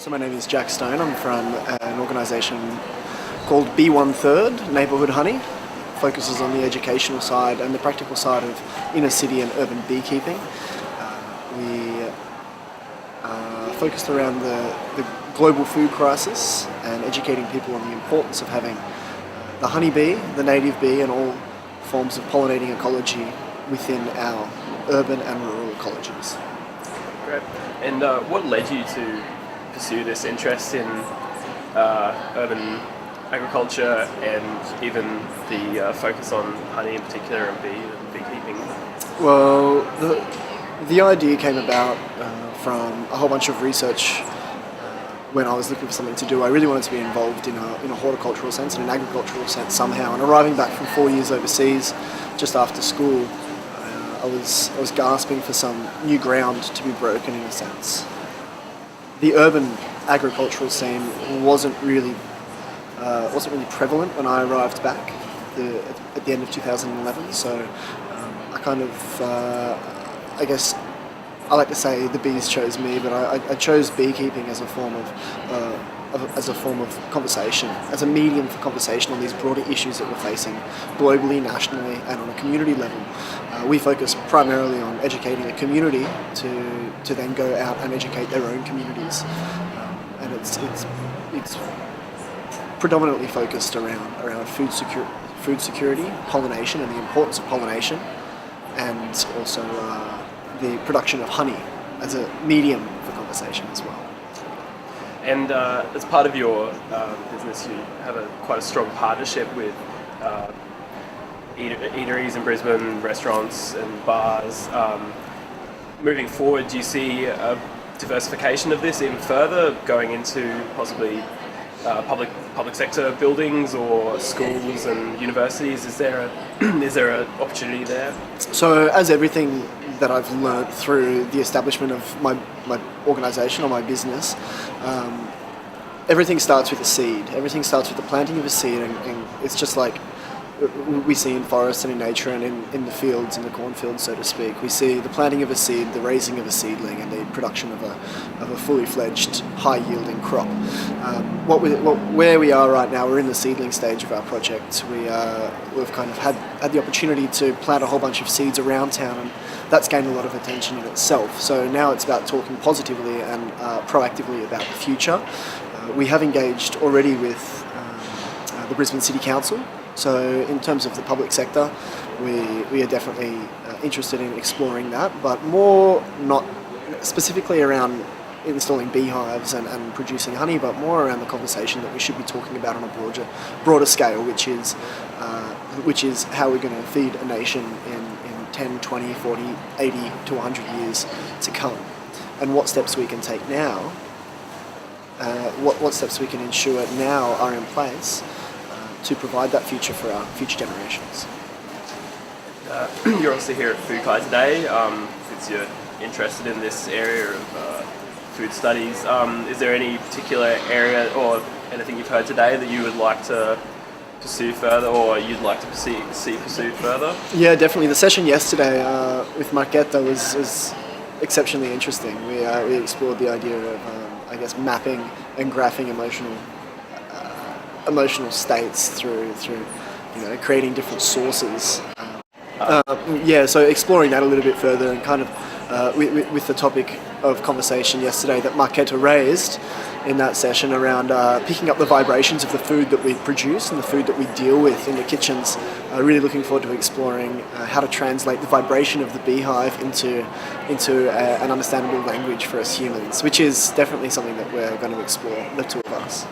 So my name is Jack Stone. I'm from an organisation called B1 Third Neighbourhood Honey. Focuses on the educational side and the practical side of inner city and urban beekeeping. We are focused around the global food crisis and educating people on the importance of having the honeybee, the native bee, and all forms of pollinating ecology within our urban and rural ecologies. Great. And what led you to pursue this interest in urban agriculture and even the focus on honey in particular and beekeeping? Well, the idea came about from a whole bunch of research. When I was looking for something to do, I really wanted to be involved in a horticultural sense, in an agricultural sense somehow. And arriving back from 4 years overseas, just after school, I was gasping for some new ground to be broken in a sense. The urban agricultural scene wasn't really prevalent when I arrived back at the end of 2011. So I kind of, I guess, I like to say the bees chose me, but I chose beekeeping as a form of conversation, as a medium for conversation on these broader issues that we're facing globally, nationally, and on a community level. We focus primarily on educating the community to then go out and educate their own communities, and it's predominantly focused around food security, pollination, and the importance of pollination, and also the production of honey as a medium for conversation as well. And as part of your business, you have quite a strong partnership with eateries in Brisbane, restaurants and bars. Moving forward, do you see a diversification of this even further, going into possibly public sector buildings or schools and universities? Is there an opportunity there? So, as everything that I've learnt through the establishment of my organisation or my business, everything starts with a seed. Everything starts with the planting of a seed, and it's just like we see in forests and in nature and in the fields, in the cornfields, so to speak. We see the planting of a seed, the raising of a seedling, and the production of a fully fledged, high-yielding crop. Where we are right now, we're in the seedling stage of our project. We've kind of had the opportunity to plant a whole bunch of seeds around town, and that's gained a lot of attention in itself. So now it's about talking positively and proactively about the future. We have engaged already with the Brisbane City Council. So in terms of the public sector, we are definitely interested in exploring that, but more not specifically around installing beehives and producing honey, but more around the conversation that we should be talking about on a broader scale, which is how we're going to feed a nation in 10, 20, 40, 80 to 100 years to come, and what steps we can take now, what steps we can ensure now are in place to provide that future for our future generations. You're also here at FoodCHI today, since you're interested in this area of food studies. Is there any particular area or anything you've heard today that you would like to pursue further, or you'd like to see pursued further? Yeah, definitely. The session yesterday with Marquetta was exceptionally interesting. We explored the idea of, mapping and graphing emotional states through creating different sources. So exploring that a little bit further, and kind of with the topic of conversation yesterday that Marquetta raised in that session around picking up the vibrations of the food that we produce and the food that we deal with in the kitchens. Really looking forward to exploring how to translate the vibration of the beehive into an understandable language for us humans, which is definitely something that we're going to explore, the two of us.